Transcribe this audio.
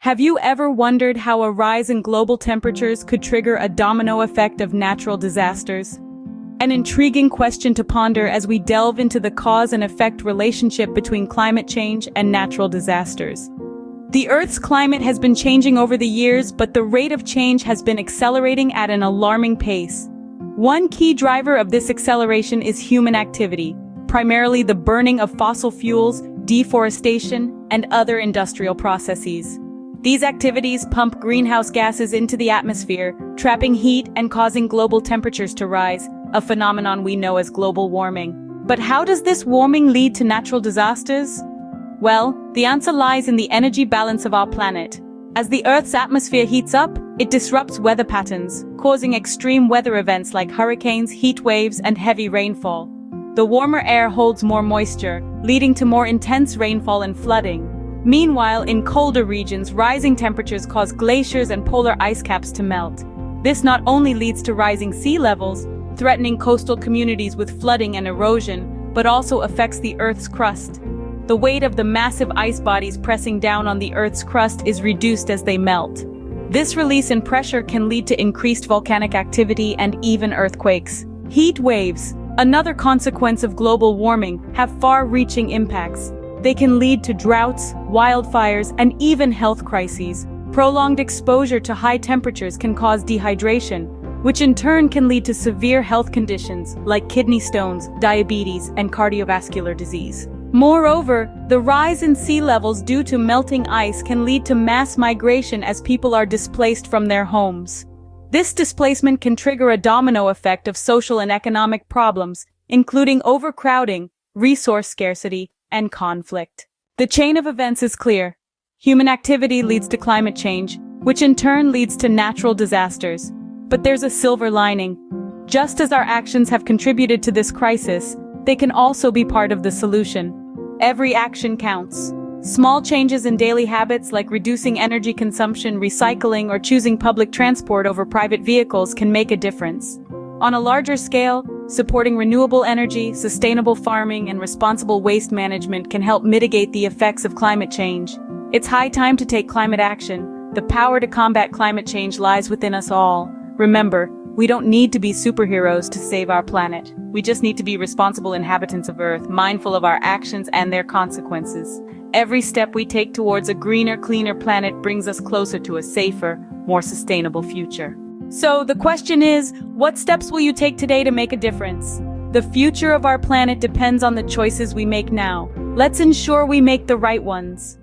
Have you ever wondered how a rise in global temperatures could trigger a domino effect of natural disasters? An intriguing question to ponder as we delve into the cause and effect relationship between climate change and natural disasters. The Earth's climate has been changing over the years, but the rate of change has been accelerating at an alarming pace. One key driver of this acceleration is human activity, primarily the burning of fossil fuels, deforestation, and other industrial processes. These activities pump greenhouse gases into the atmosphere, trapping heat and causing global temperatures to rise, a phenomenon we know as global warming. But how does this warming lead to natural disasters? Well, the answer lies in the energy balance of our planet. As the Earth's atmosphere heats up, it disrupts weather patterns, causing extreme weather events like hurricanes, heat waves, and heavy rainfall. The warmer air holds more moisture, leading to more intense rainfall and flooding. Meanwhile, in colder regions, rising temperatures cause glaciers and polar ice caps to melt. This not only leads to rising sea levels, threatening coastal communities with flooding and erosion, but also affects the Earth's crust. The weight of the massive ice bodies pressing down on the Earth's crust is reduced as they melt. This release in pressure can lead to increased volcanic activity and even earthquakes. Heat waves, another consequence of global warming, have far-reaching impacts. They can lead to droughts, wildfires, and even health crises. Prolonged exposure to high temperatures can cause dehydration, which in turn can lead to severe health conditions like kidney stones, diabetes, and cardiovascular disease. Moreover, the rise in sea levels due to melting ice can lead to mass migration as people are displaced from their homes. This displacement can trigger a domino effect of social and economic problems, including overcrowding, resource scarcity, and conflict. The chain of events is clear. Human activity leads to climate change, which in turn leads to natural disasters. But there's a silver lining. Just as our actions have contributed to this crisis, they can also be part of the solution. Every action counts. Small changes in daily habits like reducing energy consumption, recycling, or choosing public transport over private vehicles can make a difference. On a larger scale, supporting renewable energy, sustainable farming, and responsible waste management can help mitigate the effects of climate change. It's high time to take climate action. The power to combat climate change lies within us all. Remember, we don't need to be superheroes to save our planet. We just need to be responsible inhabitants of Earth, mindful of our actions and their consequences. Every step we take towards a greener, cleaner planet brings us closer to a safer, more sustainable future. So the question is, what steps will you take today to make a difference? The future of our planet depends on the choices we make now. Let's ensure we make the right ones.